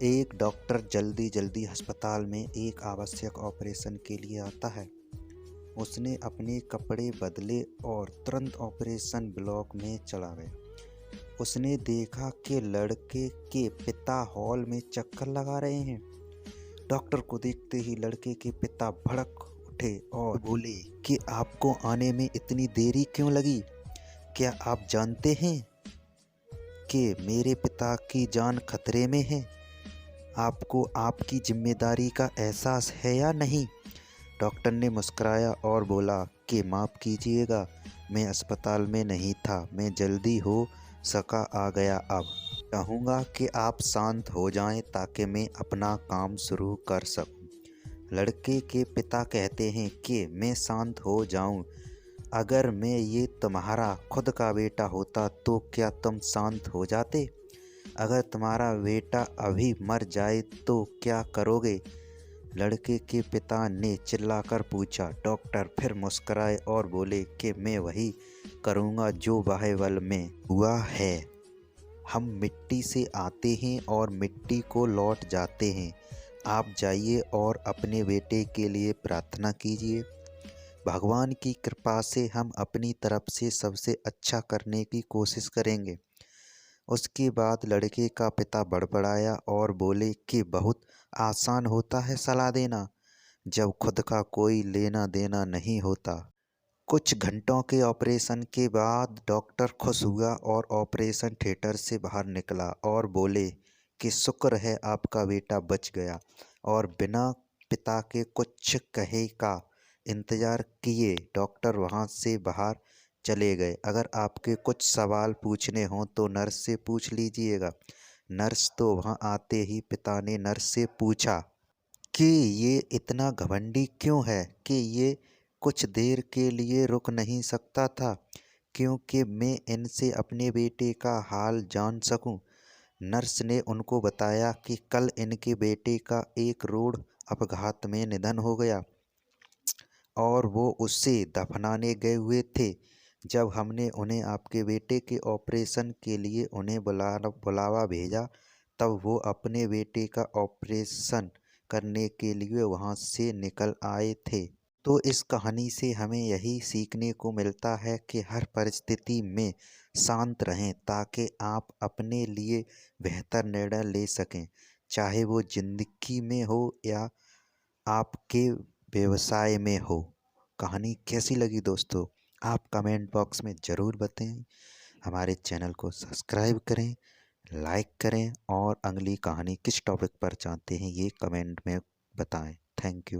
एक डॉक्टर जल्दी जल्दी अस्पताल में एक आवश्यक ऑपरेशन के लिए आता है। उसने अपने कपड़े बदले और तुरंत ऑपरेशन ब्लॉक में चला गया। उसने देखा कि लड़के के पिता हॉल में चक्कर लगा रहे हैं। डॉक्टर को देखते ही लड़के के पिता भड़क उठे और बोले कि आपको आने में इतनी देरी क्यों लगी? क्या आप जानते हैं कि मेरे पिता की जान खतरे में है? आपको आपकी जिम्मेदारी का एहसास है या नहीं? डॉक्टर ने मुस्कुराया और बोला कि माफ़ कीजिएगा, मैं अस्पताल में नहीं था, मैं जल्दी हो सका आ गया। अब चाहूँगा कि आप शांत हो जाएं ताकि मैं अपना काम शुरू कर सकूं। लड़के के पिता कहते हैं कि मैं शांत हो जाऊं? अगर मैं ये तुम्हारा खुद का बेटा होता तो क्या तुम शांत हो जाते? अगर तुम्हारा बेटा अभी मर जाए तो क्या करोगे? लड़के के पिता ने चिल्लाकर पूछा। डॉक्टर फिर मुस्कुराए और बोले कि मैं वही करूँगा जो बाहुबल में हुआ है। हम मिट्टी से आते हैं और मिट्टी को लौट जाते हैं। आप जाइए और अपने बेटे के लिए प्रार्थना कीजिए। भगवान की कृपा से हम अपनी तरफ से सबसे अच्छा करने की कोशिश करेंगे। उसके बाद लड़के का पिता बड़बड़ाया और बोले कि बहुत आसान होता है सलाह देना, जब खुद का कोई लेना देना नहीं होता। कुछ घंटों के ऑपरेशन के बाद डॉक्टर खुश हुआ और ऑपरेशन थिएटर से बाहर निकला और बोले कि शुक्र है आपका बेटा बच गया। और बिना पिता के कुछ कहे का इंतज़ार किए डॉक्टर वहाँ से बाहर चले गए। अगर आपके कुछ सवाल पूछने हों तो नर्स से पूछ लीजिएगा। नर्स तो वहाँ आते ही पिता ने नर्स से पूछा कि ये इतना घमंडी क्यों है कि ये कुछ देर के लिए रुक नहीं सकता था, क्योंकि मैं इनसे अपने बेटे का हाल जान सकूं। नर्स ने उनको बताया कि कल इनके बेटे का एक रोड अपघात में निधन हो गया और वो उसे दफनाने गए हुए थे। जब हमने उन्हें आपके बेटे के ऑपरेशन के लिए उन्हें बुलावा भेजा, तब वो अपने बेटे का ऑपरेशन करने के लिए वहाँ से निकल आए थे। तो इस कहानी से हमें यही सीखने को मिलता है कि हर परिस्थिति में शांत रहें ताकि आप अपने लिए बेहतर निर्णय ले सकें, चाहे वो ज़िंदगी में हो या आपके व्यवसाय में हो। कहानी कैसी लगी दोस्तों? आप कमेंट बॉक्स में ज़रूर बताएं। हमारे चैनल को सब्सक्राइब करें, लाइक करें और अगली कहानी किस टॉपिक पर चाहते हैं ये कमेंट में बताएं। Thank you.